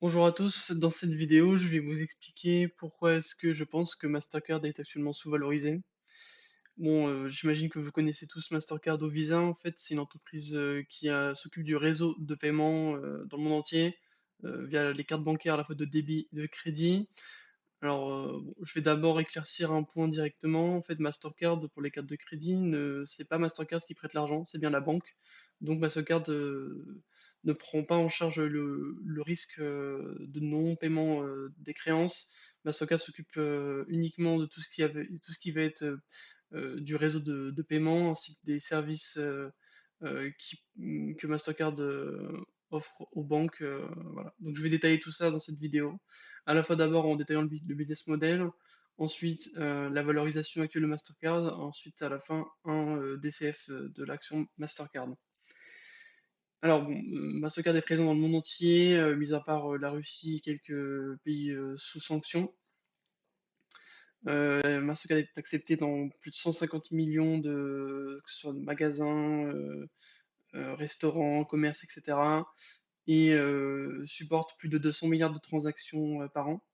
Bonjour à tous, dans cette vidéo, je vais vous expliquer pourquoi est-ce que je pense que Mastercard est actuellement sous-valorisé. Bon, j'imagine que vous connaissez tous Mastercard ou Visa. En fait, c'est une entreprise s'occupe du réseau de paiement dans le monde entier via les cartes bancaires à la fois de débit et de crédit. Alors, bon, je vais d'abord éclaircir un point directement. En fait, Mastercard, pour les cartes de crédit, c'est pas Mastercard qui prête l'argent, c'est bien la banque. Donc Mastercard ne prend pas en charge le risque de non-paiement des créances. Mastercard s'occupe uniquement de tout ce qui va être du réseau de paiement ainsi que des services que Mastercard offre aux banques. Voilà. Donc je vais détailler tout ça dans cette vidéo à la fois d'abord en détaillant le business model, ensuite la valorisation actuelle de Mastercard, ensuite à la fin un DCF de l'action Mastercard. Alors bon, Mastercard est présent dans le monde entier, mis à part la Russie et quelques pays sous sanctions. Mastercard est accepté dans plus de 150 millions que ce soit de magasins, restaurants, commerces, etc. Et supporte plus de 200 milliards de transactions par an.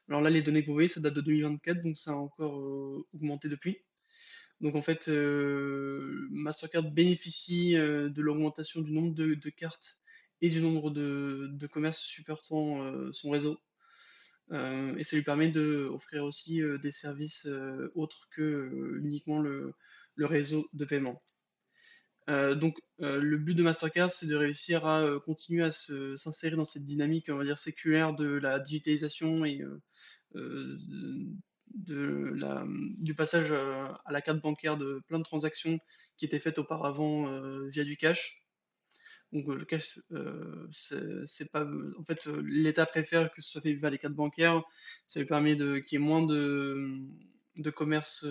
Alors là, les données que vous voyez, ça date de 2024, donc ça a encore augmenté depuis. Donc en fait, Mastercard bénéficie de l'augmentation du nombre de cartes et du nombre de commerces supportant son réseau. Et ça lui permet d'offrir aussi des services autres que uniquement le réseau de paiement. Le but de Mastercard, c'est de réussir à continuer à s'insérer dans cette dynamique, on va dire, séculaire de la digitalisation et euh, du passage à la carte bancaire de plein de transactions qui étaient faites auparavant via du cash. Donc le cash, c'est pas, en fait, l'État préfère que ce soit fait via les cartes bancaires. Ça lui permet qu'il y ait moins de commerce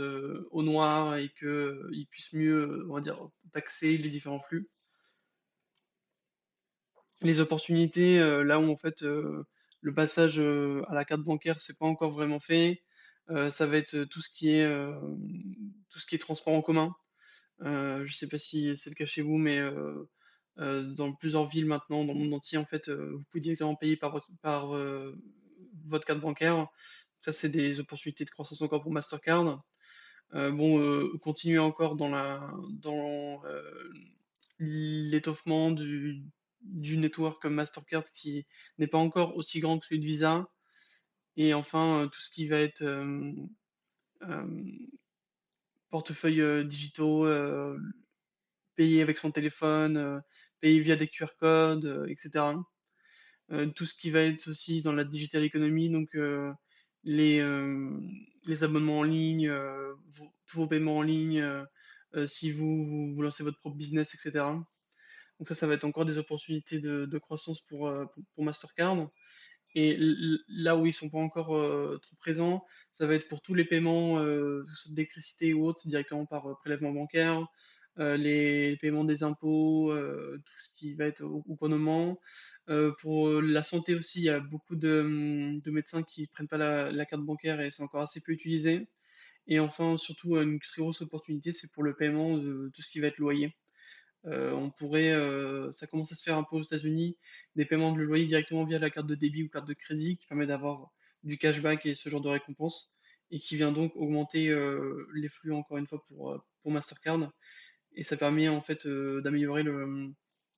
au noir et qu'ils puissent mieux, on va dire, taxer les différents flux. Les opportunités, là où en fait, le passage, à la carte bancaire, c'est pas encore vraiment fait, ça va être, tout ce qui est transport en commun. Je sais pas si c'est le cas chez vous, mais dans plusieurs villes maintenant, dans le monde entier, en fait, vous pouvez directement payer par votre carte bancaire. Ça, c'est des opportunités de croissance encore pour Mastercard. Bon, continuer encore dans l'étoffement du network comme Mastercard qui n'est pas encore aussi grand que celui de Visa. Et enfin, tout ce qui va être portefeuilles digitaux, payer avec son téléphone, payer via des QR codes, etc. Tout ce qui va être aussi dans la digital economy, donc les, euh, les abonnements en ligne, tous vos paiements en ligne, si vous lancez votre propre business, etc. Donc ça va être encore des opportunités de croissance pour Mastercard. Et là où ils sont pas encore trop présents, ça va être pour tous les paiements, que ce soit d'électricité ou autre, directement par prélèvement bancaire, les paiements des impôts, tout ce qui va être au couronnement. Pour la santé aussi, il y a beaucoup de médecins qui prennent pas la carte bancaire et c'est encore assez peu utilisé. Et enfin, surtout, une très grosse opportunité, c'est pour le paiement de tout ce qui va être loyer. Ça commence à se faire un peu aux États-Unis, des paiements de loyer directement via la carte de débit ou carte de crédit qui permet d'avoir du cashback et ce genre de récompense et qui vient donc augmenter les flux encore une fois pour Mastercard. Et ça permet en fait d'améliorer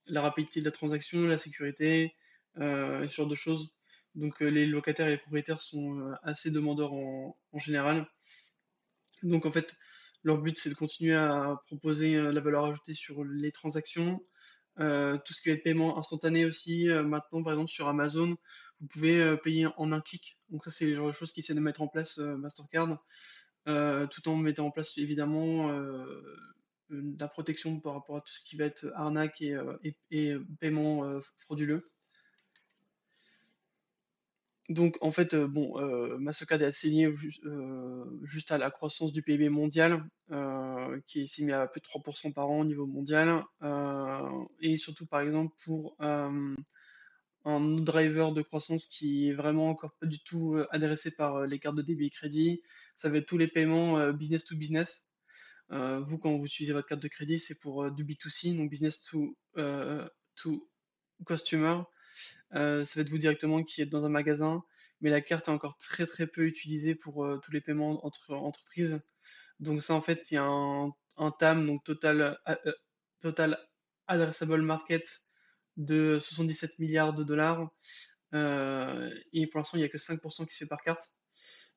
la rapidité de la transaction, la sécurité, et ce genre de choses. Donc les locataires et les propriétaires sont assez demandeurs en général. Donc en fait, leur but c'est de continuer à proposer la valeur ajoutée sur les transactions, tout ce qui va être paiement instantané aussi. Maintenant, par exemple, sur Amazon, vous pouvez payer en un clic. Donc ça, c'est le genre de choses qu'ils essaient de mettre en place Mastercard, tout en mettant en place évidemment de la protection par rapport à tout ce qui va être arnaque et paiement frauduleux. Donc en fait, bon, Mastercard est assez lié juste à la croissance du PIB mondial, qui est estimé à plus de 3% par an au niveau mondial. Et surtout, par exemple, pour un autre driver de croissance qui est vraiment encore pas du tout adressé par les cartes de débit et crédit, ça va être tous les paiements business to business. Vous, quand vous utilisez votre carte de crédit, c'est pour du B2C, donc business to customer. Ça va être vous directement qui êtes dans un magasin, mais la carte est encore très, très peu utilisée pour, tous les paiements entre entreprises. Donc ça, en fait, il y a un TAM, donc Total Addressable Market de 77 milliards et pour l'instant, il y a que 5 qui se fait par carte.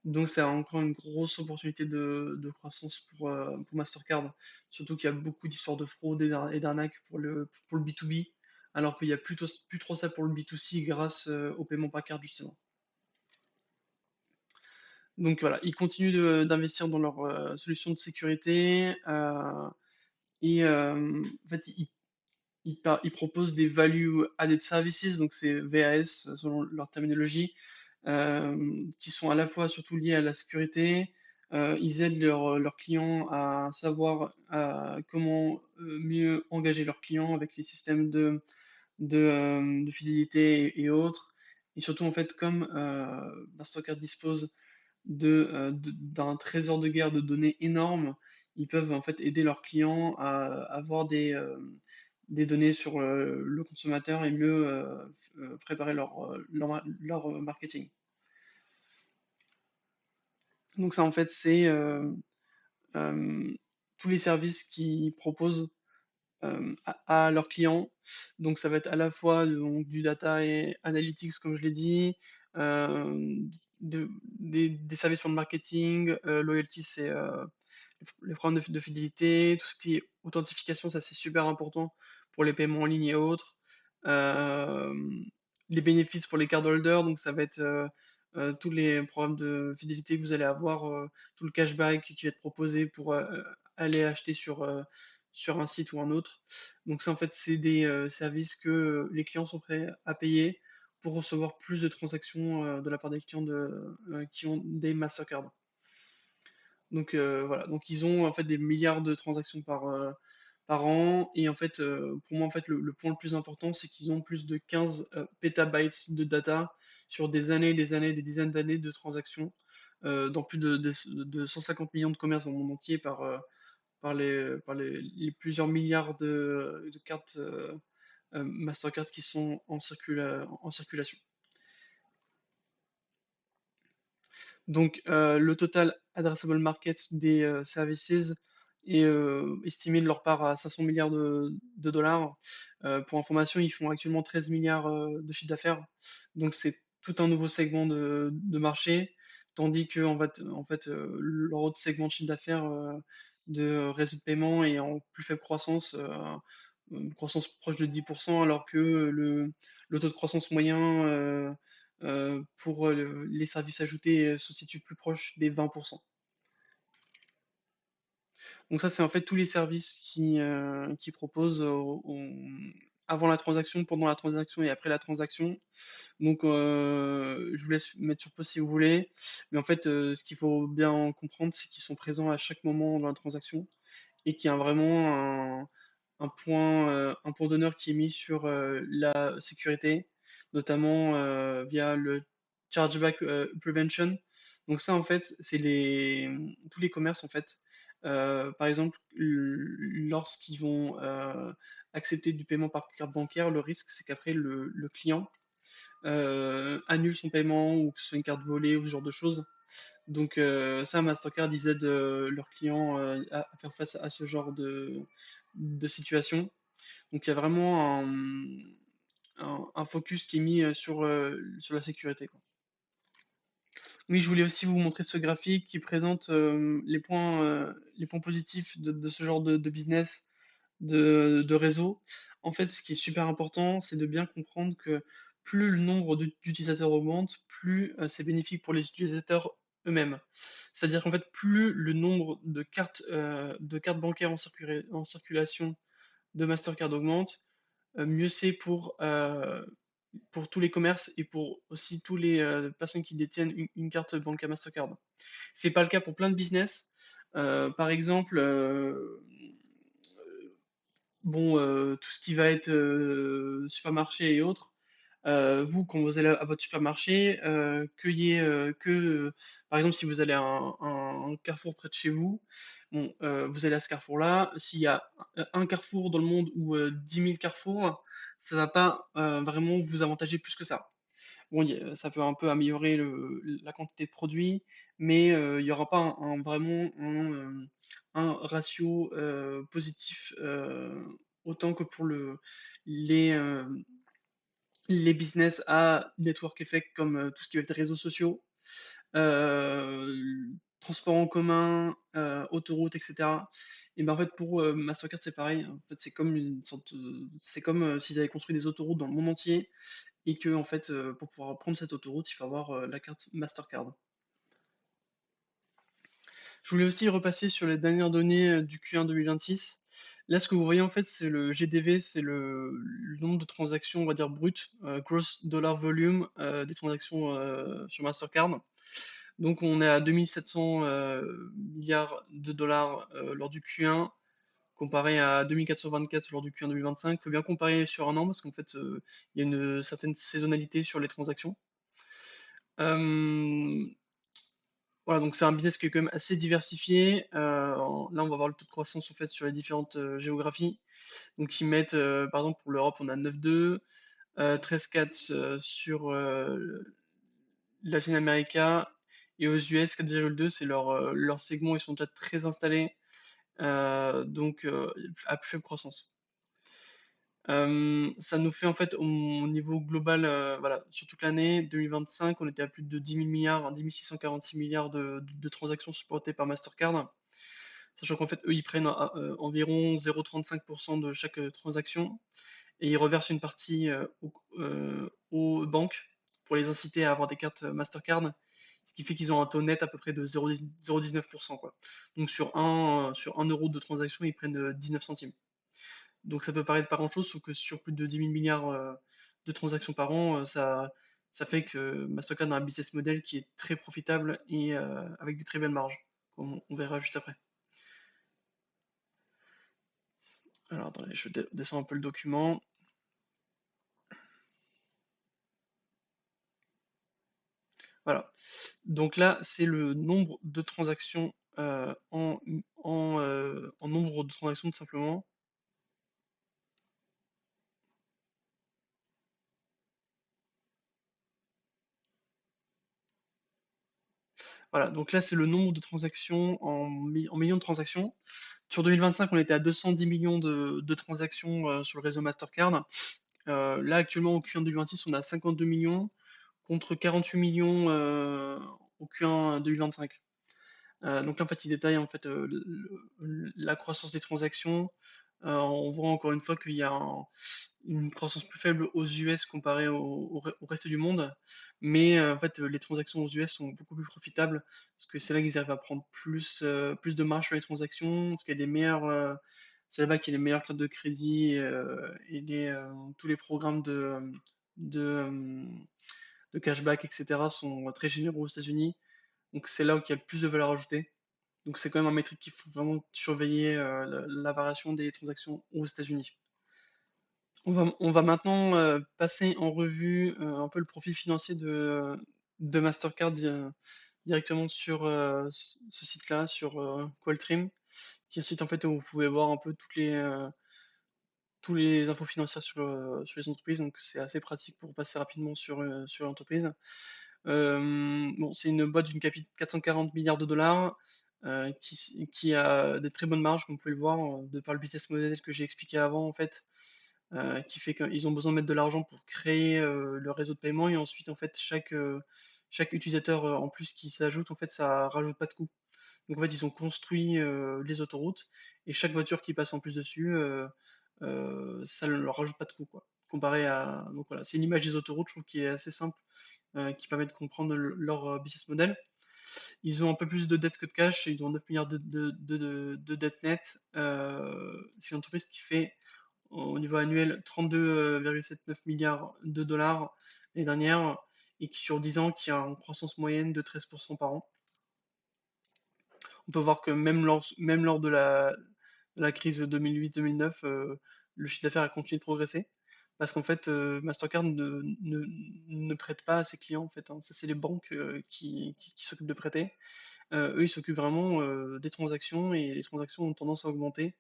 Donc c'est encore une grosse opportunité de croissance pour Mastercard. Surtout qu'il y a beaucoup d'histoires de fraude et d'arnaques pour le B2B, alors qu'il y a plus trop ça pour le B2C grâce, au paiement par carte justement. Donc voilà, ils continuent d'investir dans leurs, solutions de sécurité, en fait, ils proposent des value added services, donc c'est VAS selon leur terminologie, qui sont à la fois surtout liés à la sécurité. Ils aident leurs clients à savoir comment mieux engager leurs clients avec les systèmes de fidélité et autres. Et surtout, en fait, comme Mastercard dispose d'un trésor de guerre de données énorme, ils peuvent en fait aider leurs clients à avoir des données sur le consommateur et mieux préparer leur marketing. Donc ça en fait c'est euh, tous les services qu'ils proposent à leurs clients. Donc ça va être à la fois donc, du data et analytics, comme je l'ai dit, euh, des services pour le marketing, loyalty, c'est les programmes de fidélité, tout ce qui est authentification, ça c'est super important pour les paiements en ligne et autres. Euh, les bénéfices pour les cardholders, donc ça va être tous les programmes de fidélité que vous allez avoir, tout le cashback qui va être proposé pour aller acheter sur un site ou un autre. Donc ça, en fait, c'est des services que les clients sont prêts à payer pour recevoir plus de transactions de la part des clients qui ont des Mastercard. Donc voilà, donc ils ont en fait des milliards de transactions par an. Et en fait, pour moi, en fait, le point le plus important, c'est qu'ils ont plus de 15 pétabytes de data sur des années, des années, des dizaines d'années de transactions dans plus de 150 millions de commerces dans le monde entier par les plusieurs milliards de cartes Mastercard qui sont en circulation. Donc, le total addressable market des services est estimé de leur part à 500 milliards de dollars. Pour information, ils font actuellement 13 milliards de chiffre d'affaires. Donc, c'est tout un nouveau segment de marché, tandis que en fait, leur autre segment de chiffre d'affaires de réseau de paiement est en plus faible croissance, une croissance proche de 10%, alors que le taux de croissance moyen pour les services ajoutés se situe plus proche des 20%. Donc ça, c'est en fait tous les services qui proposent avant la transaction, pendant la transaction et après la transaction. Donc je vous laisse mettre sur pause si vous voulez. Mais en fait, ce qu'il faut bien comprendre, c'est qu'ils sont présents à chaque moment dans la transaction et qu'il y a vraiment un point d'honneur qui est mis sur la sécurité, notamment via le chargeback prevention. Donc ça, en fait, c'est tous les commerces, en fait. Par exemple, lorsqu'ils vont accepter du paiement par carte bancaire, le risque, c'est qu'après, le client annule son paiement ou que ce soit une carte volée ou ce genre de choses. Donc ça, Mastercard, ils aident leurs clients à faire face à ce genre de situation. Donc il y a vraiment un focus qui est mis sur la sécurité, quoi. Oui, je voulais aussi vous montrer ce graphique qui présente les points positifs de ce genre de business, de réseau. En fait, ce qui est super important, c'est de bien comprendre que plus le nombre d'utilisateurs augmente, plus c'est bénéfique pour les utilisateurs eux-mêmes. C'est-à-dire qu'en fait, plus le nombre de cartes bancaires en circulation de Mastercard augmente, mieux c'est pour tous les commerces et pour aussi tous les personnes qui détiennent une carte bancaire Mastercard. C'est pas le cas pour plein de business. Par exemple, bon, tout ce qui va être supermarché et autres, Vous, quand vous allez à votre supermarché, qu'il y ait, par exemple, si vous allez à un carrefour près de chez vous, bon, vous allez à ce carrefour-là, s'il y a un carrefour dans le monde ou 10 000 carrefours, ça va pas, vraiment vous avantager plus que ça. Bon, ça peut un peu améliorer la quantité de produits, mais il y aura pas vraiment un ratio, positif, autant que pour les, les business à network effect comme, tout ce qui va être réseaux sociaux, transport en commun, autoroutes et cetera. Et ben, en fait, pour, Mastercard, c'est pareil. En fait, c'est comme une sorte, c'est comme, s'ils avaient construit des autoroutes dans le monde entier et que en fait, pour pouvoir prendre cette autoroute, il faut avoir, la carte Mastercard. Je voulais aussi repasser sur les dernières données, du Q1 2026. Là, ce que vous voyez, en fait, c'est le GDV, c'est le nombre de transactions, on va dire brutes, gross dollar volume, des transactions, sur Mastercard. Donc on est à 2 700 milliards de dollars lors du Q1, comparé à 2 424 lors du Q1 2025. Il faut bien comparer sur un an parce qu'en fait, il y a une certaine saisonnalité sur les transactions. Euh, voilà, donc c'est un business qui est quand même assez diversifié. Là, on va voir le taux de croissance en fait sur les différentes géographies. Donc ils mettent, par exemple pour l'Europe, on a 9,2, 13,4 sur Latin America et aux US 4,2, c'est leur segment, ils sont déjà très installés, donc à plus faible croissance. Ça nous fait en fait au niveau global, voilà, sur toute l'année 2025, on était à plus de 10 000 milliards, 10 646 milliards de transactions supportées par Mastercard, sachant qu'en fait, eux, ils prennent environ 0,35% de chaque transaction et ils reversent une partie aux banques pour les inciter à avoir des cartes Mastercard, ce qui fait qu'ils ont un taux net à peu près de 0,19%, quoi. Donc sur 1 euro de transaction, ils prennent 19 centimes. Donc ça peut paraître pas grand-chose, sauf que sur plus de 10 000 milliards de transactions par an, ça fait que Mastercard a un business model qui est très profitable et avec des très belles marges, comme on verra juste après. Alors attendez, je descends un peu le document. Voilà. Donc là, c'est le nombre de transactions en nombre de transactions tout simplement. Voilà, donc là, c'est le nombre de transactions en millions de transactions. Sur 2025, on était à 210 millions de transactions sur le réseau Mastercard. Là, actuellement, au Q1 2026, on a 52 millions contre 48 millions au Q1 2025. Donc là, en fait, il détaille en fait, la croissance des transactions. On voit encore une fois qu'il y a une croissance plus faible aux US comparé au reste du monde. Mais en fait, les transactions aux US sont beaucoup plus profitables parce que c'est là qu'ils arrivent à prendre plus de marge sur les transactions, parce qu'il y a des meilleurs, c'est là-bas qu'il y a les meilleures cartes de crédit et tous les programmes de, euh, de cashback, etc. sont très généraux aux États-Unis. Donc c'est là où il y a le plus de valeur ajoutée. Donc c'est quand même un métrique qu'il faut vraiment surveiller, la variation des transactions aux États-Unis. On va maintenant passer en revue un peu le profil financier de Mastercard directement sur ce site-là, sur Qualtrim, qui est un site en fait où vous pouvez voir un peu tous les infos financières sur les entreprises. Donc c'est assez pratique pour passer rapidement sur l'entreprise. Bon, c'est une boîte d'une capitale 440 milliards de dollars qui a des très bonnes marges, comme vous pouvez le voir, de par le business model que j'ai expliqué avant, en fait, qui fait qu'ils ont besoin de mettre de l'argent pour créer leur réseau de paiement et ensuite, en fait, chaque utilisateur en plus qui s'ajoute, en fait, ça rajoute pas de coût. Donc, en fait, ils ont construit les autoroutes et chaque voiture qui passe en plus dessus, ça ne leur rajoute pas de coût, quoi. Comparé à. Donc voilà, c'est une image des autoroutes, je trouve, qui est assez simple qui permet de comprendre leur business model. Ils ont un peu plus de dettes que de cash, ils ont 9 milliards de dettes nettes. C'est une entreprise qui fait au niveau annuel 32,79 milliards de dollars l'année dernière et qui sur 10 ans qui a une croissance moyenne de 13% par an. On peut voir que même lors de la crise 2008-2009, le chiffre d'affaires a continué de progresser. parce qu'en fait, Mastercard ne prête pas à ses clients, en fait, hein. Ça, c'est les banques, qui s'occupent de prêter. Eux, ils s'occupent vraiment, des transactions et les transactions ont tendance à augmenter,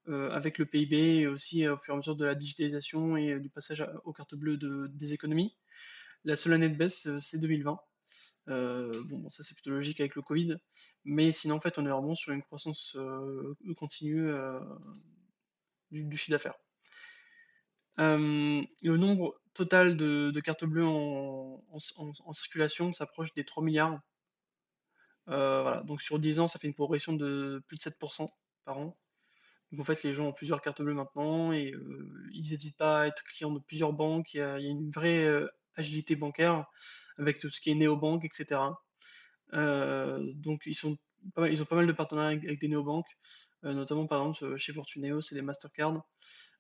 avec le PIB et aussi, au fur et à mesure de la digitalisation et du passage aux cartes bleues des économies. La seule année de baisse, c'est 2020. Bon, ça, c'est plutôt logique avec le Covid, mais sinon, en fait, on est vraiment sur une croissance, continue, du chiffre d'affaires. Le nombre total de cartes bleues en circulation s'approche des 3 000 000 000. Voilà, donc sur 10 ans, ça fait une progression de plus de 7 par an. Donc en fait, les gens ont plusieurs cartes bleues maintenant et ils n'hésitent pas à être clients de plusieurs banques. Il y a une vraie, agilité bancaire avec tout ce qui est néobanques et cetera. Donc ils ont pas mal de partenariats avec des néobanques, notamment par exemple, chez Fortuneo, c'est des Mastercard.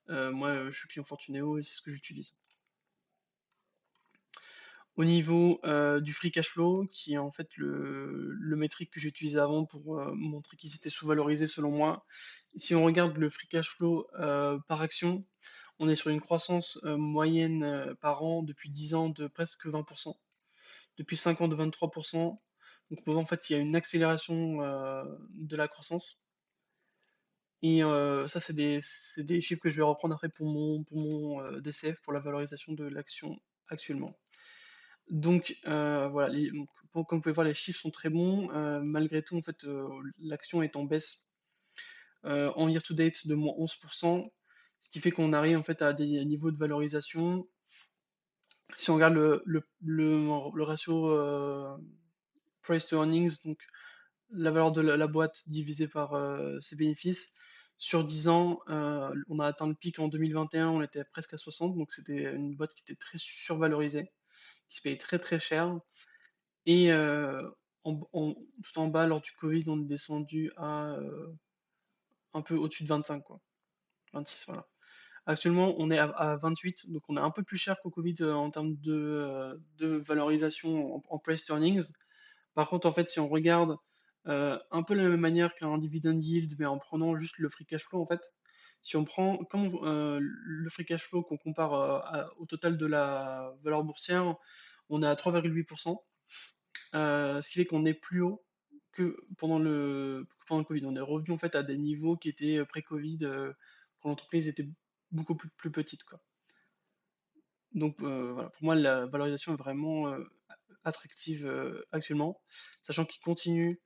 Moi, je suis client Fortuneo et c'est ce que j'utilise. Au niveau, du free cash flow, qui est en fait le métrique que j'utilisais avant pour, montrer qu'ils étaient sous-valorisés selon moi. Si on regarde le free cash flow, par action, on est sur une croissance, moyenne, par an depuis 10 ans de presque 20. Depuis 5 ans de 23. Donc on voit en fait il y a une accélération, de la croissance et ça c'est des chiffres que je vais reprendre après pour mon DCF, pour la valorisation de l'action actuellement. Donc voilà, donc comme vous pouvez voir, les chiffres sont très bons, malgré tout, en fait, l'action est en baisse, en year to date de -11, ce qui fait qu'on arrive, en fait, à des niveaux de valorisation. Si on regarde le ratio, price to earnings, donc la valeur de la boîte divisée par, ses bénéfices, sur 10 ans, on a atteint le pic en 2021, on était presque à 60, donc c'était une boîte qui était très survalorisée, qui se payait très, très cher. Et tout en bas, lors du Covid, on est descendu à, un peu au-dessus de 25 quoi, 26 voilà. Actuellement, on est à 28, donc on est un peu plus cher qu'au Covid, en termes de valorisation en price to earnings. Par contre, en fait, si on regarde, un peu de la même manière qu'un dividend yield, mais en prenant juste le free cash flow, en fait, si on prend comme, le free cash flow qu'on compare, au total de la valeur boursière, on est à 3,8. Ce qui fait qu'on est plus haut que pendant le Covid. On est revenu en fait à des niveaux qui étaient, pré-Covid, quand l'entreprise était beaucoup plus petite, quoi. Donc voilà, pour moi la valorisation est vraiment, attractive, actuellement, sachant qu'ils continuent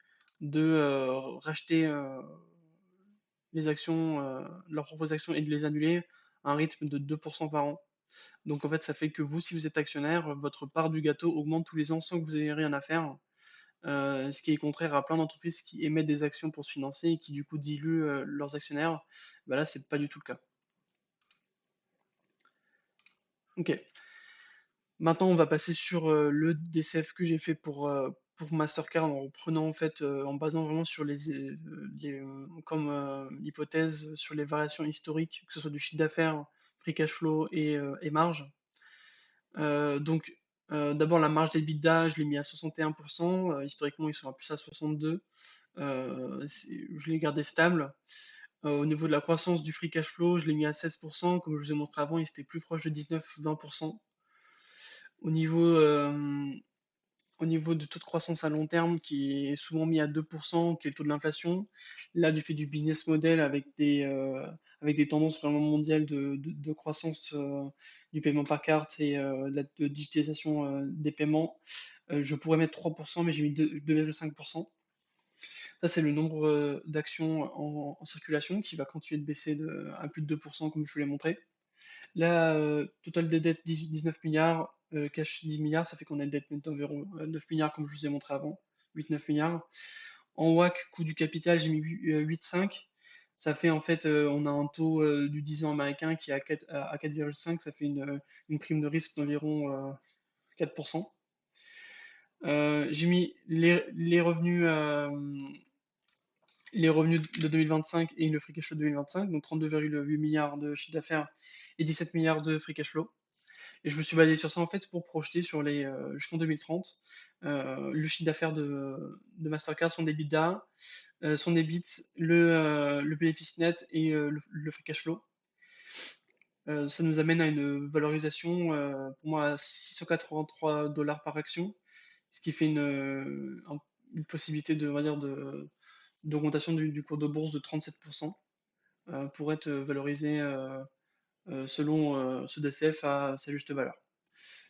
de, racheter, les actions, leurs propres actions et de les annuler à un rythme de 2 par an. Donc en fait, ça fait que vous, si vous êtes actionnaire, votre part du gâteau augmente tous les ans sans que vous ayez rien à faire. Ce qui est contraire à plein d'entreprises qui émettent des actions pour se financer et qui du coup diluent, leurs actionnaires. Bah, là, c'est pas du tout le cas. OK. Maintenant, on va passer sur, le DCF que j'ai fait pour Mastercard en reprenant en fait, en basant vraiment sur comme, hypothèse sur les variations historiques, que ce soit du chiffre d'affaires, free cash flow et marge. Donc, d'abord la marge d'EBITDA, je l'ai mis à 61. Historiquement, ils sont à plus à 62. Je l'ai gardé stable. Au niveau de la croissance du free cash flow, je l'ai mis à 16. Comme je vous ai montré avant, il était plus proche de 19-20. Au niveau, au niveau du taux de croissance à long terme qui est souvent mis à 2, qui est le taux de l'inflation, là, du fait du business model avec des tendances vraiment mondiales de croissance, du paiement par carte et de digitalisation, des paiements, je pourrais mettre 3, mais j'ai mis 2,5. Ça, c'est le nombre, d'actions en circulation qui va continuer de baisser à plus de 2 comme je vous l'ai montré. Là, total de dettes 19 000 000 000, cash 10 000 000 000, ça fait qu'on a une dette nette d'environ, 9 000 000 comme je vous ai montré avant, 8-9 000 000 000. En WACC, coût du capital, j'ai mis 8,5. Ça fait en fait, on a un taux, du 10 ans américain qui est à 4,5, ça fait une prime de risque d'environ, 4. J'ai mis les revenus de 2025 et le free cash flow de 2025, donc 32,8 milliards de chiffre d'affaires et 17 milliards de free cash flow. Et je me suis basé sur ça en fait pour projeter jusqu'en 2030, le chiffre d'affaires de Mastercard, son EBITDA, son EBIT, le bénéfice net et le free cash flow. Ça nous amène à une valorisation, pour moi à 683 $ par action, ce qui fait une possibilité de, on va dire, d'augmentation du cours de bourse de 37%, pour être valorisé, selon, ce DCF à sa juste valeur.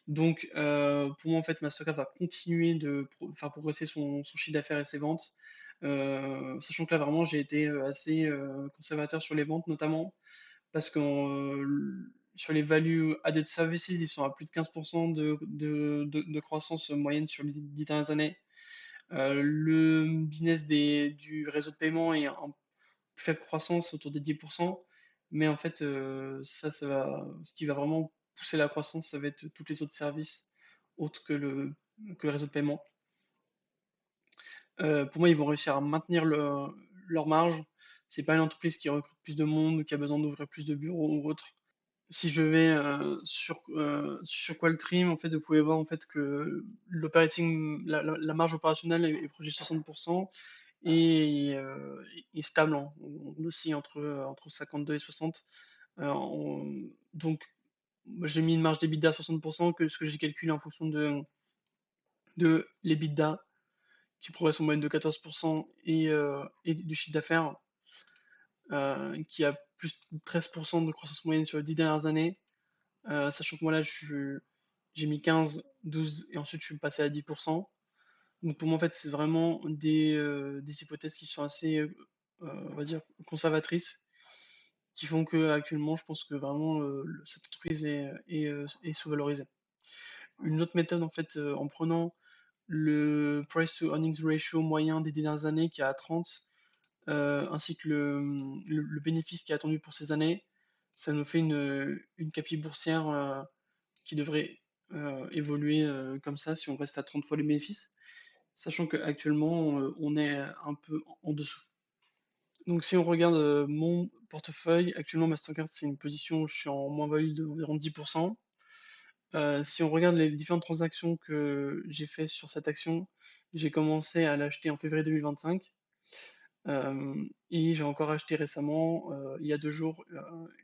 Donc, pour moi, en fait, Mastercard va continuer de faire progresser son chiffre d'affaires et ses ventes, sachant que là, vraiment, j'ai été assez conservateur sur les ventes, notamment parce que sur les value added services, ils sont à plus de 15% de croissance moyenne sur les 10 dernières années. Le business du réseau de paiement est en plus faible croissance, autour des 10%. Mais en fait, ce qui va vraiment pousser la croissance, ça va être tous les autres services autres que le réseau de paiement. Pour moi, ils vont réussir à maintenir leur marge. C'est pas une entreprise qui recrute plus de monde ou qui a besoin d'ouvrir plus de bureaux ou autre. Si je vais sur Qualtrim, en fait, vous pouvez voir en fait que la marge opérationnelle est proche des 60% et est stable, hein. On oscille entre 52 et 60. Donc, moi, j'ai mis une marge d'EBITDA à 60%, ce que j'ai calculé en fonction de l'EBITDA qui progresse en moyenne de 14% et du chiffre d'affaires qui a plus de 13% de croissance moyenne sur les 10 dernières années. Sachant que moi là, j'ai mis 15, 12 et ensuite je suis passé à 10%. Donc pour moi, en fait, c'est vraiment des hypothèses qui sont assez, on va dire, conservatrices, qui font que actuellement, je pense que vraiment cette entreprise est sous-valorisée. Une autre méthode, en fait, en prenant le price to earnings ratio moyen des 10 dernières années qui est à 30, ainsi que le bénéfice qui est attendu pour ces années, ça nous fait une capille boursière qui devrait évoluer comme ça si on reste à 30 fois les bénéfices, sachant qu'actuellement on est un peu en dessous. Donc si on regarde mon portefeuille, actuellement Mastercard c'est une position où je suis en moins-value d'environ 10%. Si on regarde les différentes transactions que j'ai fait sur cette action, j'ai commencé à l'acheter en février 2025. Et j'ai encore acheté récemment, il y a 2 jours,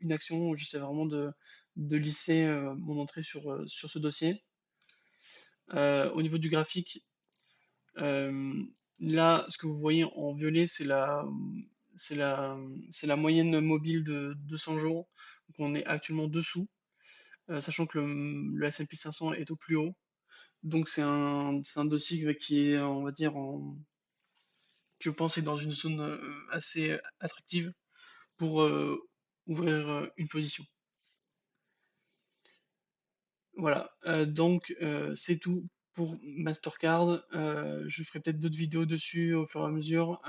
une action où j'essaie vraiment de lisser mon entrée sur ce dossier. Au niveau du graphique, là, ce que vous voyez en violet, c'est la moyenne mobile de 200 jours. Donc on est actuellement dessous, sachant que le S&P 500 est au plus haut. Donc c'est un dossier qui est, on va dire, je pense, est dans une zone assez attractive pour ouvrir une position. Voilà, donc c'est tout pour Mastercard. Je ferai peut-être d'autres vidéos dessus au fur et à mesure.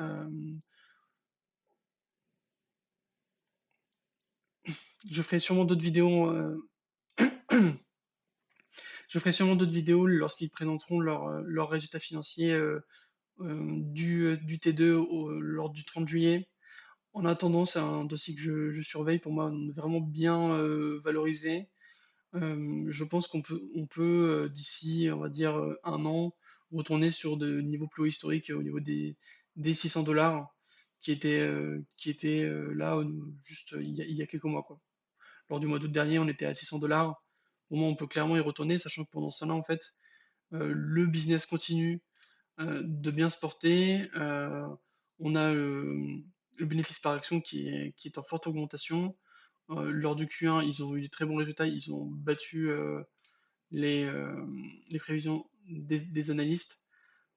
Je ferai sûrement d'autres vidéos. Je ferai sûrement d'autres vidéos lorsqu'ils présenteront leurs résultats financiers du T2 lors du 30 juillet. En attendant, c'est un dossier que je surveille pour moi vraiment bien valorisé. Je pense qu'on peut d'ici, on va dire, 1 an, retourner sur de niveaux plus hauts historiques au niveau des 600 $ qui étaient là juste il y a quelques mois, quoi. Lors du mois d'août dernier, on était à 600 $. Pour moi, on peut clairement y retourner, sachant que pendant ce temps-là, en fait, le business continue de bien se porter. On a le bénéfice par action qui est en forte augmentation. Lors du Q1, ils ont eu de très bons résultats, ils ont battu les, euh, les prévisions des analystes.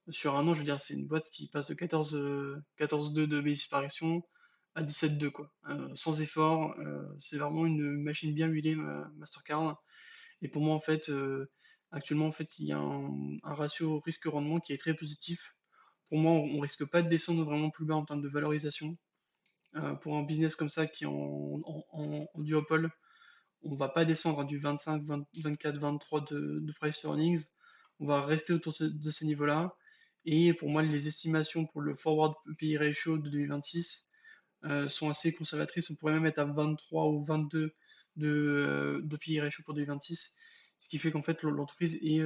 Sur 1 an, je veux dire, c'est une boîte qui passe de 14,2 de bénéfice par action à 17,2, quoi. Sans effort, c'est vraiment une machine bien huilée, Mastercard. Et pour moi, en fait, actuellement, en fait, il y a un ratio risque-rendement qui est très positif. Pour moi, on risque pas de descendre vraiment plus bas en termes de valorisation. Pour un business comme ça qui est en duopole, on va pas descendre à du 25, 20, 24, 23 de price earnings. On va rester autour de ces niveaux-là. Et pour moi, les estimations pour le forward PI ratio de 2026 sont assez conservatrices. On pourrait même être à 23 ou 22 de PI ratio pour 2026. Ce qui fait qu'en fait, l'entreprise est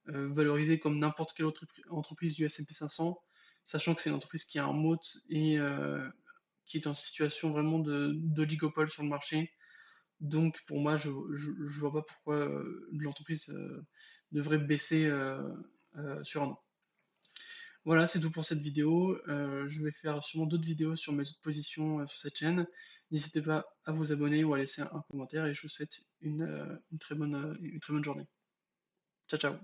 valorisée comme n'importe quelle autre entreprise du S&P 500, sachant que c'est une entreprise qui a un moat et qui est en situation vraiment d'oligopole sur le marché. Donc pour moi, je vois pas pourquoi, l'entreprise, devrait baisser, sur un an. Voilà, c'est tout pour cette vidéo. Je vais faire sûrement d'autres vidéos sur mes autres positions, sur cette chaîne. N'hésitez pas à vous abonner ou à laisser un commentaire et je vous souhaite une très bonne journée. Ciao, ciao.